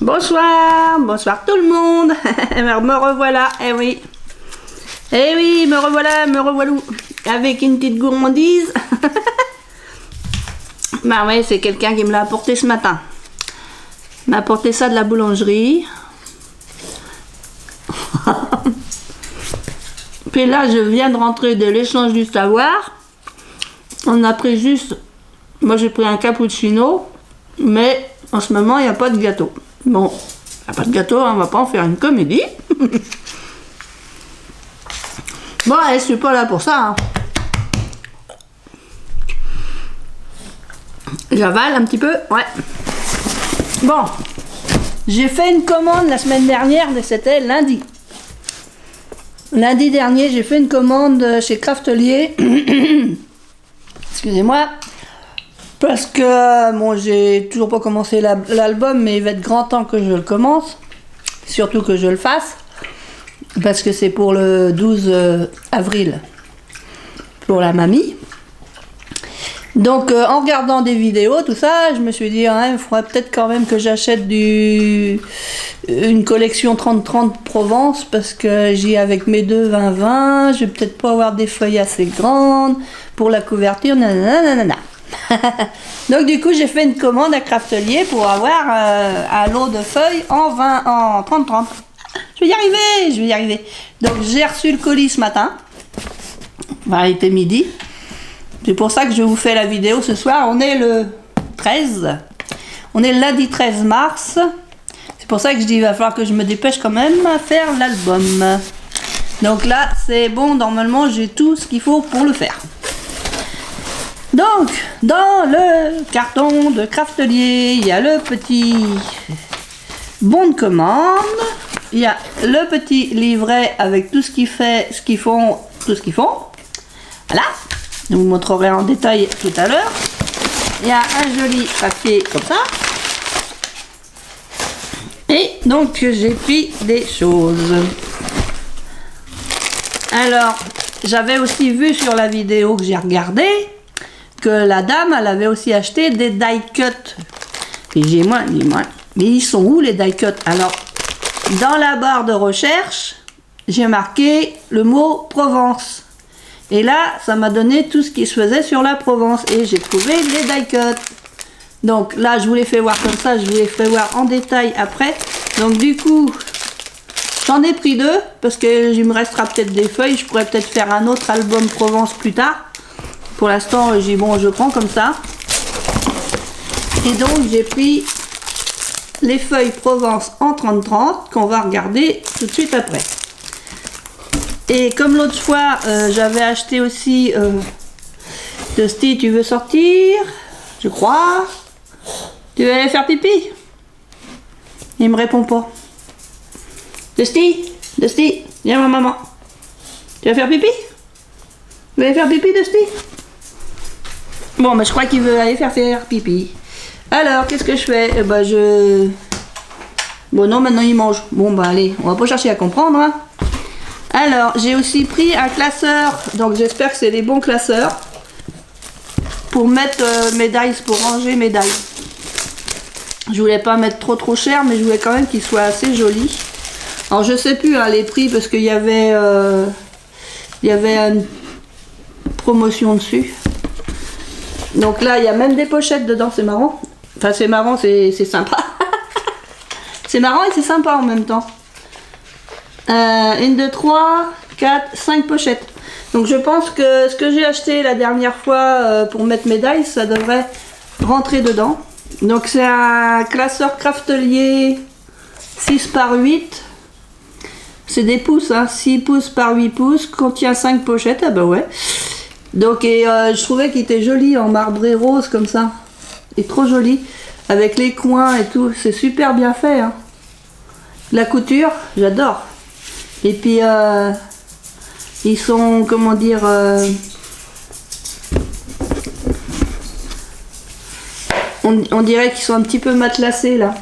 Bonsoir, bonsoir tout le monde. Me revoilà, eh oui, me revoilà, avec une petite gourmandise. Bah ouais, c'est quelqu'un qui me l'a apporté ce matin. Il m'a apporté ça de la boulangerie. Puis là, je viens de rentrer de l'échange du savoir. On a pris juste... Moi, j'ai pris un cappuccino, mais en ce moment, il n'y a pas de gâteau. Bon, il n'y a pas de gâteau, on va pas en faire une comédie. Bon, allez, je suis pas là pour ça. Hein. J'avale un petit peu, ouais. Bon, j'ai fait une commande la semaine dernière, mais c'était lundi. Lundi dernier, j'ai fait une commande chez Craftelier. Excusez-moi. Parce que, bon, j'ai toujours pas commencé l'album, mais il va être grand temps que je le commence. Surtout que je le fasse. Parce que c'est pour le 12 avril. Pour la mamie. Donc, en regardant des vidéos, tout ça, je me suis dit, hein, il faudrait peut-être quand même que j'achète une collection 30-30 Provence. Parce que j'ai avec mes deux 20-20, je vais peut-être pas avoir des feuilles assez grandes pour la couverture, nanana. Donc du coup j'ai fait une commande à Craftelier pour avoir un lot de feuilles en 30-30. Je vais y arriver. Donc j'ai reçu le colis ce matin. Voilà, il était midi. C'est pour ça que je vous fais la vidéo ce soir. On est le 13. On est le lundi 13 mars. C'est pour ça que je dis il va falloir que je me dépêche quand même à faire l'album. Donc là c'est bon, normalement j'ai tout ce qu'il faut pour le faire. Donc, dans le carton de Craftelier, il y a le petit bon de commande, il y a le petit livret avec tout ce qu'ils font. Voilà, je vous montrerai en détail tout à l'heure. Il y a un joli papier comme ça. Et donc, j'ai pris des choses. Alors, j'avais aussi vu sur la vidéo que j'ai regardée, que la dame, elle avait aussi acheté des die cut. Et j'ai moi, mais ils sont où les die cut? Alors, dans la barre de recherche, j'ai marqué le mot Provence. Et là, ça m'a donné tout ce qui se faisait sur la Provence. Et j'ai trouvé les die cut. Donc là, je vous les fais voir comme ça, je vous les fais voir en détail après. Donc du coup, j'en ai pris deux, parce qu'il me restera peut-être des feuilles. Je pourrais peut-être faire un autre album Provence plus tard. Pour l'instant, j'ai bon, je prends comme ça. Et donc, j'ai pris les feuilles Provence en 30-30 qu'on va regarder tout de suite après. Et comme l'autre fois, j'avais acheté aussi Dusty, tu veux sortir? Je crois. Tu veux aller faire pipi? Il me répond pas. Dusty, viens ma maman. Tu vas faire pipi? Tu veux aller faire pipi, Dusty? Bon, mais je crois qu'il veut aller faire pipi. Alors, qu'est-ce que je fais? Eh ben, bon, non, maintenant il mange. Bon, bah, allez, on va pas chercher à comprendre. Hein. Alors, j'ai aussi pris un classeur. Donc, j'espère que c'est les bons classeurs. Pour mettre mes dies, pour ranger mes dies. Je voulais pas mettre trop cher, mais je voulais quand même qu'il soit assez joli. Alors, je sais plus hein, les prix, parce qu'il y avait une promotion dessus. Donc là, il y a même des pochettes dedans, c'est marrant. Enfin, c'est marrant, c'est sympa. C'est marrant et c'est sympa en même temps. 1, 2, 3, 4, 5 pochettes. Donc je pense que ce que j'ai acheté la dernière fois pour mettre mes dies, ça devrait rentrer dedans. Donc c'est un classeur Craftelier 6 par 8. C'est des pouces, hein, 6 pouces par 8 pouces, contient 5 pochettes, ah bah ouais. Donc je trouvais qu'il était joli en marbré rose comme ça. Il est trop joli. Avec les coins et tout. C'est super bien fait. Hein. La couture, j'adore. Et puis ils sont, comment dire... on dirait qu'ils sont un petit peu matelassés là.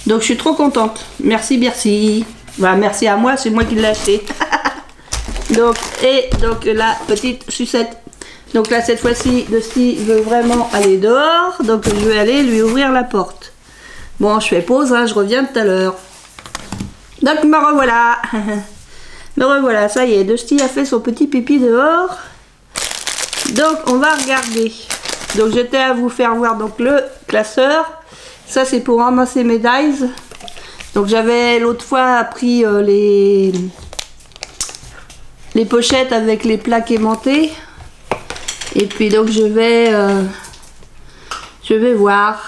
Donc je suis trop contente. Merci, merci. Voilà, merci à moi, c'est moi qui l'ai acheté. Donc la petite sucette. Donc là cette fois-ci, Dusty veut vraiment aller dehors. Donc je vais aller lui ouvrir la porte. Bon, je fais pause, hein, je reviens tout à l'heure. Donc me revoilà. Me revoilà, ça y est, Dusty a fait son petit pipi dehors. Donc on va regarder. Donc j'étais à vous faire voir donc le classeur. Ça c'est pour ramasser mes dies. Donc j'avais l'autre fois pris les pochettes avec les plaques aimantées. Et puis donc je vais voir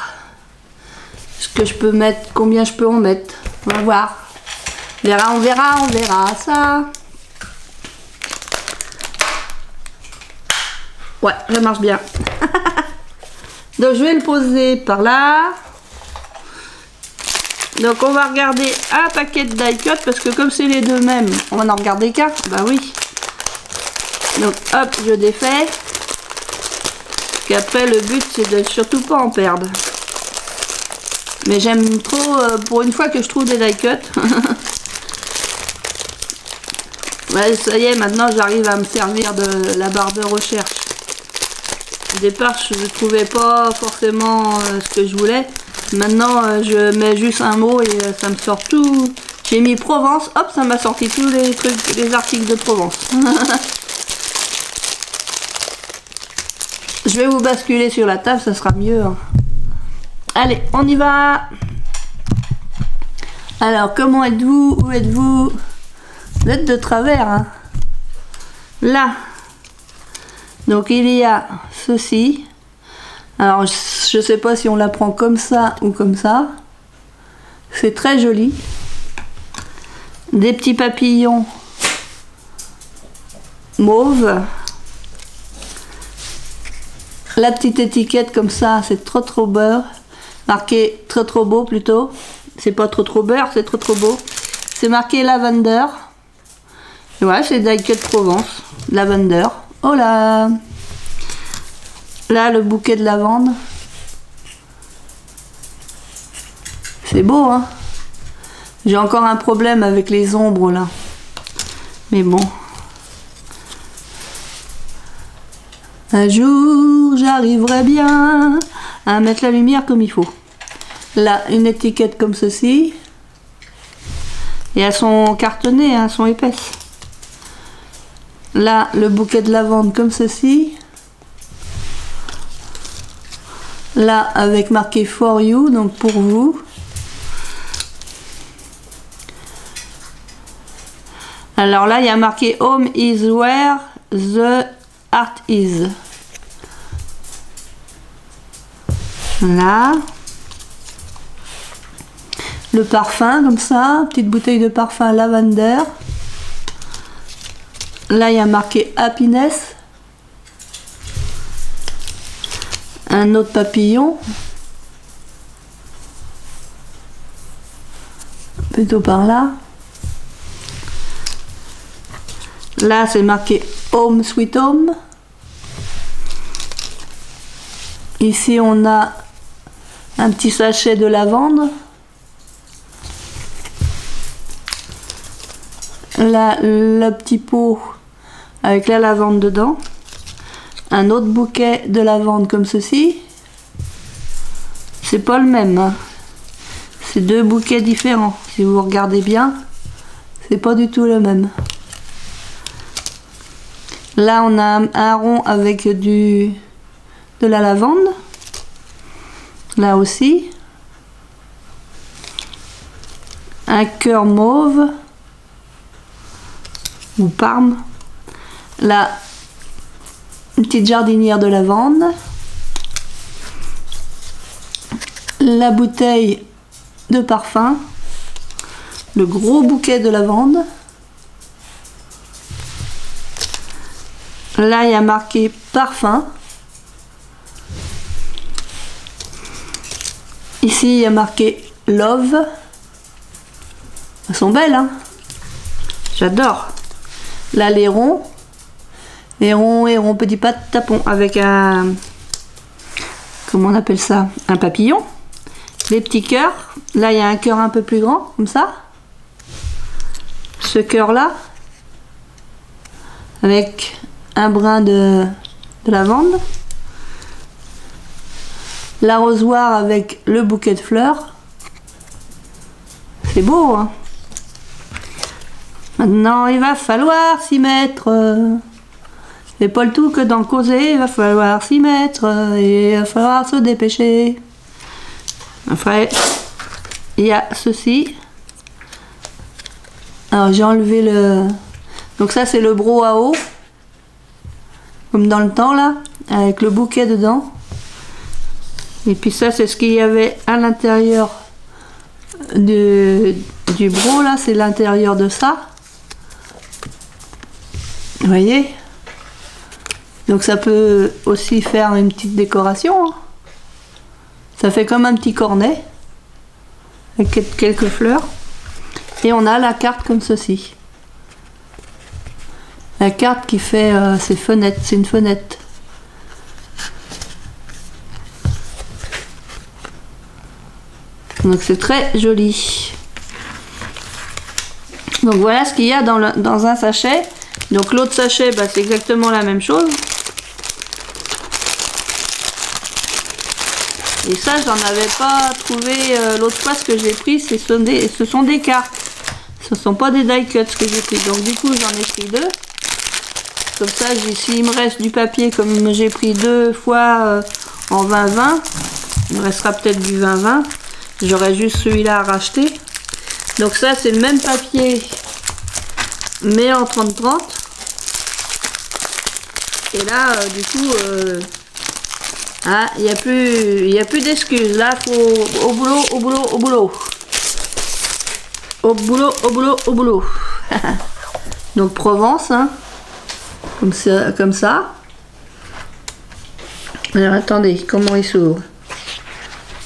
ce que je peux mettre, combien je peux en mettre. On va voir. On verra ça. Ouais, ça marche bien. Donc je vais le poser par là. Donc on va regarder un paquet de die cut parce que comme c'est les deux mêmes, on va en regarder qu'un. Bah oui. Donc hop, je défais. Parce qu'après le but c'est de surtout pas en perdre. Mais j'aime trop, pour une fois que je trouve des die cut. Ouais, ça y est, maintenant j'arrive à me servir de la barre de recherche. Au départ, je ne trouvais pas forcément ce que je voulais. Maintenant, je mets juste un mot et ça me sort tout. J'ai mis Provence, hop, ça m'a sorti tous les trucs, les articles de Provence. Je vais vous basculer sur la table, ça sera mieux. Hein. Allez, on y va. Alors, comment êtes-vous? Où êtes-vous? Vous êtes de travers, hein. Là. Donc il y a ceci. Alors je sais pas si on la prend comme ça ou comme ça. C'est très joli. Des petits papillons mauve. La petite étiquette comme ça, c'est trop beurre. Marqué trop beau plutôt. C'est pas trop beurre, c'est trop beau. C'est marqué lavender. Et ouais, c'est die cut Provence. Lavender. Oh là! Là, le bouquet de lavande. C'est beau, hein? J'ai encore un problème avec les ombres, là. Mais bon. Un jour, j'arriverai bien à mettre la lumière comme il faut. Là, une étiquette comme ceci. Et elles sont cartonnées, hein, elles sont épaisses. Là, le bouquet de lavande comme ceci. Là, avec marqué for you, donc pour vous. Alors là, il y a marqué home is where the art is. Là. Le parfum, comme ça. Petite bouteille de parfum lavender. Là, il y a marqué happiness. Un autre papillon. Plutôt par là. Là, c'est marqué Home Sweet Home. Ici, on a un petit sachet de lavande. Là, le petit pot avec la lavande dedans. Un autre bouquet de lavande comme ceci. C'est pas le même. Hein. C'est deux bouquets différents. Si vous regardez bien, c'est pas du tout le même. Là, on a un rond avec de la lavande. Là aussi. Un cœur mauve. Ou parme. Là, une petite jardinière de lavande. La bouteille de parfum. Le gros bouquet de lavande. Là, il y a marqué parfum. Ici, il y a marqué love. Elles sont belles, hein? J'adore. Là, les ronds petit pas de tapon avec un, comment on appelle ça, un papillon. Les petits cœurs. Là, il y a un cœur un peu plus grand, comme ça. Ce cœur-là, avec un brin de lavande. L'arrosoir avec le bouquet de fleurs. c'est beau, hein. Maintenant, il va falloir s'y mettre. C'est pas le tout que d'en causer, il va falloir s'y mettre. Et il va falloir se dépêcher. Après, il y a ceci. Alors, j'ai enlevé le... Donc ça, c'est le brouhaha. Comme dans le temps, là. Avec le bouquet dedans. Et puis ça, c'est ce qu'il y avait à l'intérieur du bro, là. C'est l'intérieur de ça. Vous voyez? Donc ça peut aussi faire une petite décoration. Hein. Ça fait comme un petit cornet. Avec quelques fleurs. Et on a la carte comme ceci. La carte qui fait ses fenêtres. C'est une fenêtre. Donc c'est très joli. Donc voilà ce qu'il y a dans un sachet. Donc l'autre sachet, bah, c'est exactement la même chose. Et ça, j'en avais pas trouvé l'autre fois. Ce que j'ai pris, ce sont des cartes. Ce sont pas des die cuts que j'ai pris. Donc du coup, j'en ai pris deux. Comme ça, s'il me reste du papier, comme j'ai pris deux fois en 20-20, il me restera peut-être du 20-20. J'aurais juste celui-là à racheter. Donc ça, c'est le même papier, mais en 30-30. Et là, du coup, il n'y a plus d'excuses. Là, il faut au boulot, au boulot, au boulot. Au boulot, au boulot, au boulot. Donc Provence, hein. Comme ça. Alors attendez, comment il s'ouvre?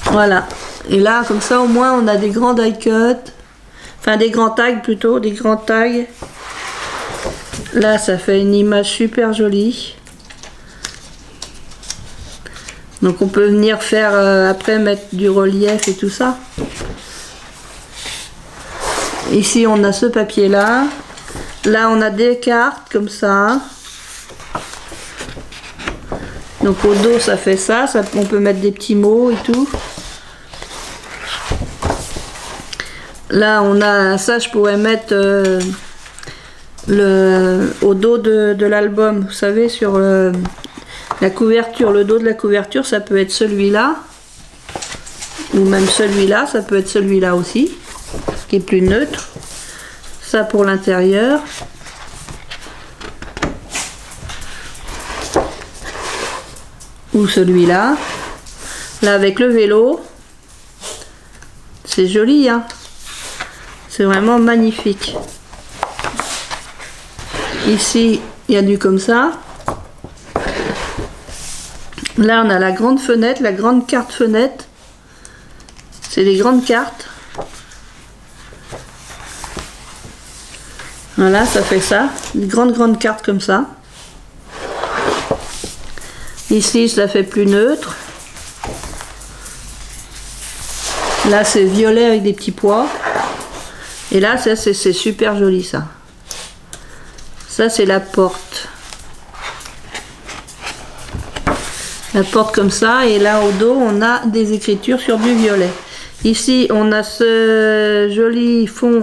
Voilà. Et là, comme ça, au moins, on a des grands die cuts. Enfin, des grands tags plutôt, des grands tags. Là, ça fait une image super jolie. Donc, on peut venir faire, après, mettre du relief et tout ça. Ici, on a ce papier-là. Là, on a des cartes comme ça. Donc, au dos, ça fait ça. On peut mettre des petits mots et tout. Là, on a ça, je pourrais mettre au dos de l'album, vous savez, sur la couverture, le dos de la couverture, ça peut être celui-là, ou même celui-là, ça peut être celui-là aussi, qui est plus neutre. Ça pour l'intérieur. Ou celui-là. Là, avec le vélo. C'est joli, hein. C'est vraiment magnifique. Ici, il y a du comme ça. Là, on a la grande fenêtre, la grande carte fenêtre. C'est des grandes cartes. Voilà, ça fait ça. Une grande carte comme ça. Ici, ça fait plus neutre. Là, c'est violet avec des petits pois. Et là, ça, c'est super joli, ça. Ça, c'est la porte. La porte comme ça. Et là, au dos, on a des écritures sur du violet. Ici, on a ce joli fond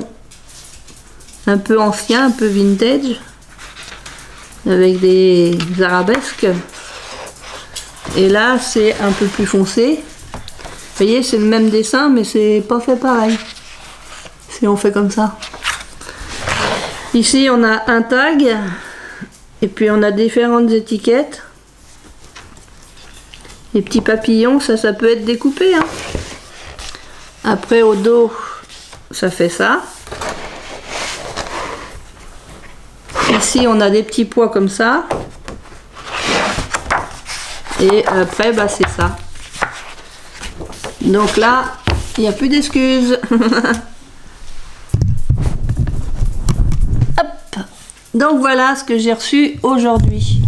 un peu ancien, un peu vintage. Avec des arabesques. Et là, c'est un peu plus foncé. Vous voyez, c'est le même dessin, mais c'est pas fait pareil. Si on fait comme ça. Ici, on a un tag. Et puis, on a différentes étiquettes. Les petits papillons, ça peut être découpé. Hein. Après, au dos, ça fait ça. Ici, on a des petits pois comme ça. Et après, bah, c'est ça. Donc là, il n'y a plus d'excuses. Donc voilà ce que j'ai reçu aujourd'hui.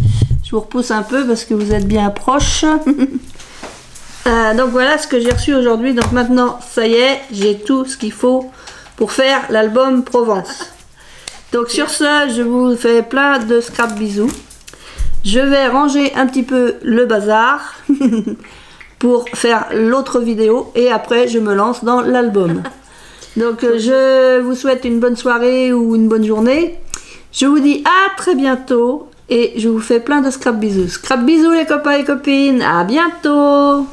Je vous repousse un peu parce que vous êtes bien proche. Donc voilà ce que j'ai reçu aujourd'hui. Donc maintenant, ça y est, j'ai tout ce qu'il faut pour faire l'album Provence. Donc sur ce, je vous fais plein de scrap bisous. Je vais ranger un petit peu le bazar pour faire l'autre vidéo et après je me lance dans l'album. Donc je vous souhaite une bonne soirée ou une bonne journée. Je vous dis à très bientôt et je vous fais plein de scrap bisous. Scrap bisous les copains et copines, à bientôt.